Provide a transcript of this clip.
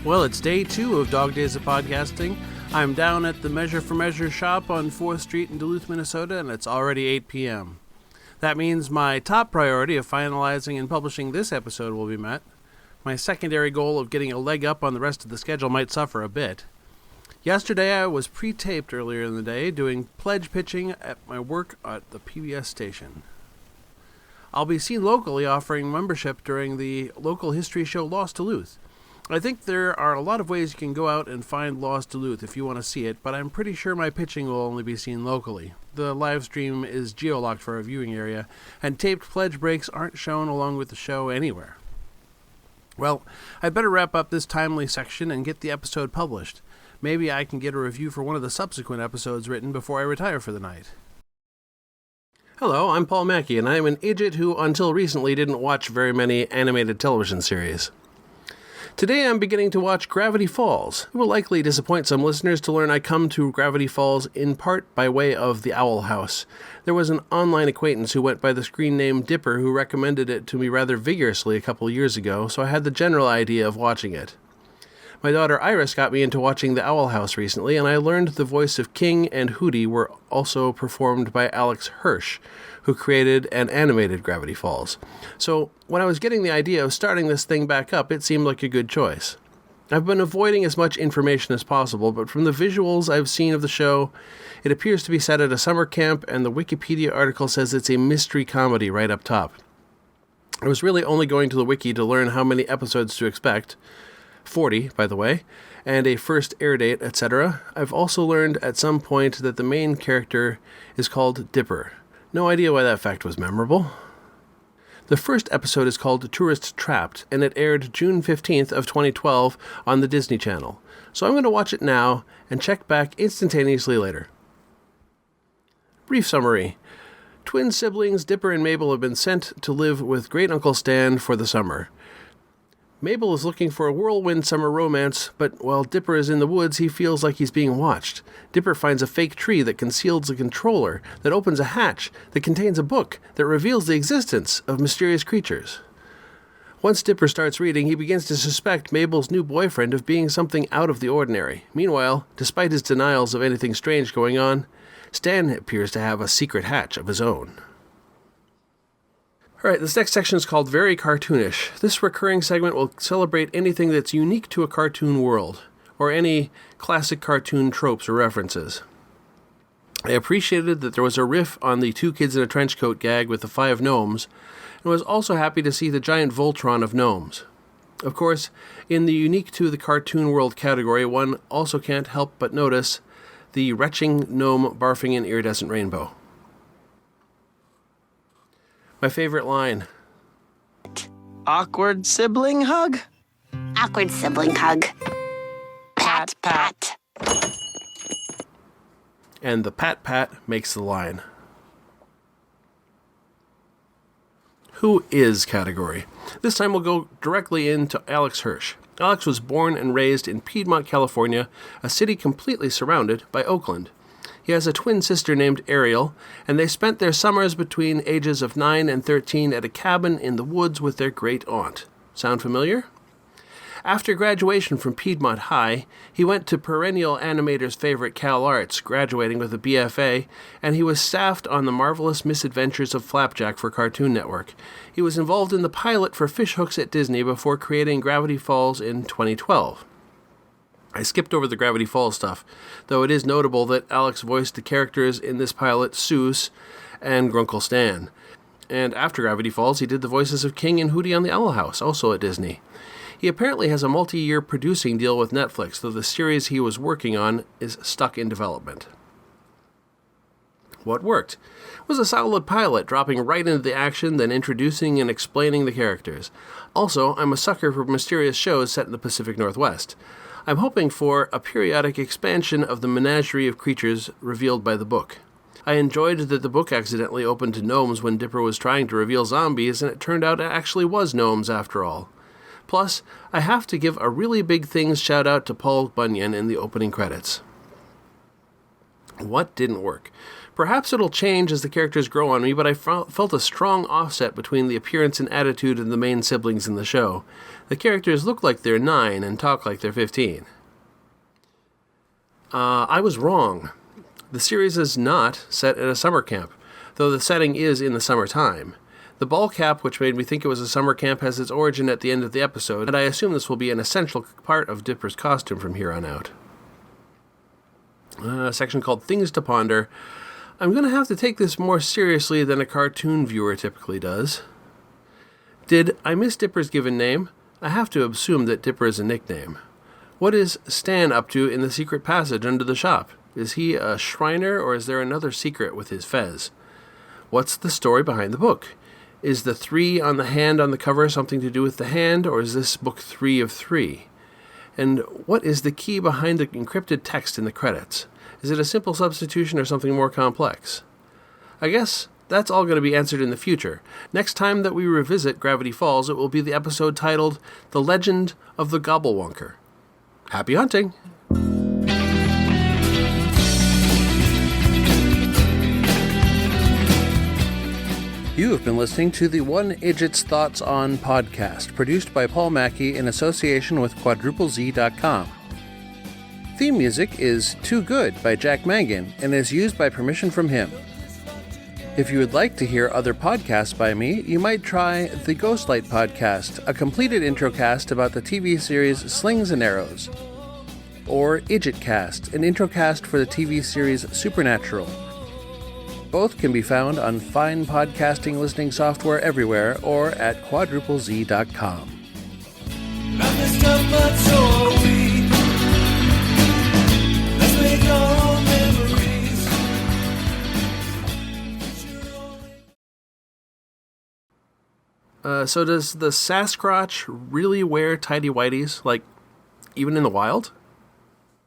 Well, it's day 2 of Dog Days of Podcasting. I'm down at the Measure for Measure shop on 4th Street in Duluth, Minnesota, and it's already 8 p.m. That means my top priority of finalizing and publishing this episode will be met. My secondary goal of getting a leg up on the rest of the schedule might suffer a bit. Yesterday I was pre-taped earlier in the day doing pledge pitching at my work at the PBS station. I'll be seen locally offering membership during the local history show Lost Duluth. I think there are a lot of ways you can go out and find Lost Duluth if you want to see it, but I'm pretty sure my pitching will only be seen locally. The live stream is geo-locked for a viewing area, and taped pledge breaks aren't shown along with the show anywhere. Well, I'd better wrap up this timely section and get the episode published. Maybe I can get a review for one of the subsequent episodes written before I retire for the night. Hello, I'm Paul Mackey, and I'm an Idjit who until recently didn't watch very many animated television series. Today I'm beginning to watch Gravity Falls. It will likely disappoint some listeners to learn I come to Gravity Falls in part by way of the Owl House. There was an online acquaintance who went by the screen name Dipper who recommended it to me rather vigorously a couple years ago, so I had the general idea of watching it. My daughter Iris got me into watching the Owl House recently, and I learned the voice of King and Hooty were also performed by Alex Hirsch, who created and animated Gravity Falls. So when I was getting the idea of starting this thing back up, it seemed like a good choice. I've been avoiding as much information as possible, but from the visuals I've seen of the show, it appears to be set at a summer camp, and the Wikipedia article says it's a mystery comedy right up top. I was really only going to the wiki to learn how many episodes to expect, 40, by the way, and a first air date, etc. I've also learned at some point that the main character is called Dipper. No idea why that fact was memorable. The first episode is called Tourist Trapped, and it aired June 15th of 2012 on the Disney Channel. So I'm going to watch it now and check back instantaneously later. Brief summary. Twin siblings Dipper and Mabel have been sent to live with Great Uncle Stan for the summer. Mabel is looking for a whirlwind summer romance, but while Dipper is in the woods, he feels like he's being watched. Dipper finds a fake tree that conceals a controller, that opens a hatch, that contains a book, that reveals the existence of mysterious creatures. Once Dipper starts reading, he begins to suspect Mabel's new boyfriend of being something out of the ordinary. Meanwhile, despite his denials of anything strange going on, Stan appears to have a secret hatch of his own. Alright, this next section is called Very Cartoonish. This recurring segment will celebrate anything that's unique to a cartoon world, or any classic cartoon tropes or references. I appreciated that there was a riff on the 2 kids in a trench coat gag with the 5 gnomes, and was also happy to see the giant Voltron of gnomes. Of course, in the unique to the cartoon world category, one also can't help but notice the retching gnome barfing an iridescent rainbow. My favorite line. Awkward sibling hug? Awkward sibling hug. Pat, pat. And the pat-pat makes the line. Who is category? This time we'll go directly into Alex Hirsch. Alex was born and raised in Piedmont, California, a city completely surrounded by Oakland. He has a twin sister named Ariel, and they spent their summers between ages of 9 and 13 at a cabin in the woods with their great-aunt. Sound familiar? After graduation from Piedmont High, he went to perennial animator's favorite Cal Arts, graduating with a BFA, and he was staffed on The Marvelous Misadventures of Flapjack for Cartoon Network. He was involved in the pilot for Fishhooks at Disney before creating Gravity Falls in 2012. I skipped over the Gravity Falls stuff, though it is notable that Alex voiced the characters in this pilot Soos and Grunkle Stan. And after Gravity Falls, he did the voices of King and Hooty on the Owl House, also at Disney. He apparently has a multi-year producing deal with Netflix, though the series he was working on is stuck in development. What worked? It was a solid pilot, dropping right into the action, then introducing and explaining the characters. Also, I'm a sucker for mysterious shows set in the Pacific Northwest. I'm hoping for a periodic expansion of the menagerie of creatures revealed by the book. I enjoyed that the book accidentally opened to gnomes when Dipper was trying to reveal zombies, and it turned out it actually was gnomes after all. Plus, I have to give a really big things shout out to Paul Bunyan in the opening credits. What didn't work? Perhaps it'll change as the characters grow on me, but I felt a strong offset between the appearance and attitude of the main siblings in the show. The characters look like they're 9 and talk like they're 15. I was wrong. The series is not set at a summer camp, though the setting is in the summertime. The ball cap, which made me think it was a summer camp, has its origin at the end of the episode, and I assume this will be an essential part of Dipper's costume from here on out. A section called Things to Ponder. I'm going to have to take this more seriously than a cartoon viewer typically does. Did I miss Dipper's given name? I have to assume that Dipper is a nickname. What is Stan up to in the secret passage under the shop? Is he a Shriner, or is there another secret with his fez? What's the story behind the book? Is the 3 on the hand on the cover something to do with the hand, or is this book 3 of 3? And what is the key behind the encrypted text in the credits? Is it a simple substitution or something more complex? I guess that's all going to be answered in the future. Next time that we revisit Gravity Falls, it will be the episode titled The Legend of the Gobblewonker. Happy hunting! You have been listening to the One Idjit's Thoughts On podcast, produced by Paul Mackey in association with quadruplez.com. Theme music is Too Good by Jack Mangan and is used by permission from him. If you would like to hear other podcasts by me, you might try the Ghostlight podcast, a completed introcast about the TV series Slings and Arrows, or Idjitcast, an introcast for the TV series Supernatural. Both can be found on fine podcasting listening software everywhere or at quadruplez.com. So does the Sasquatch really wear tighty-whities, like, even in the wild?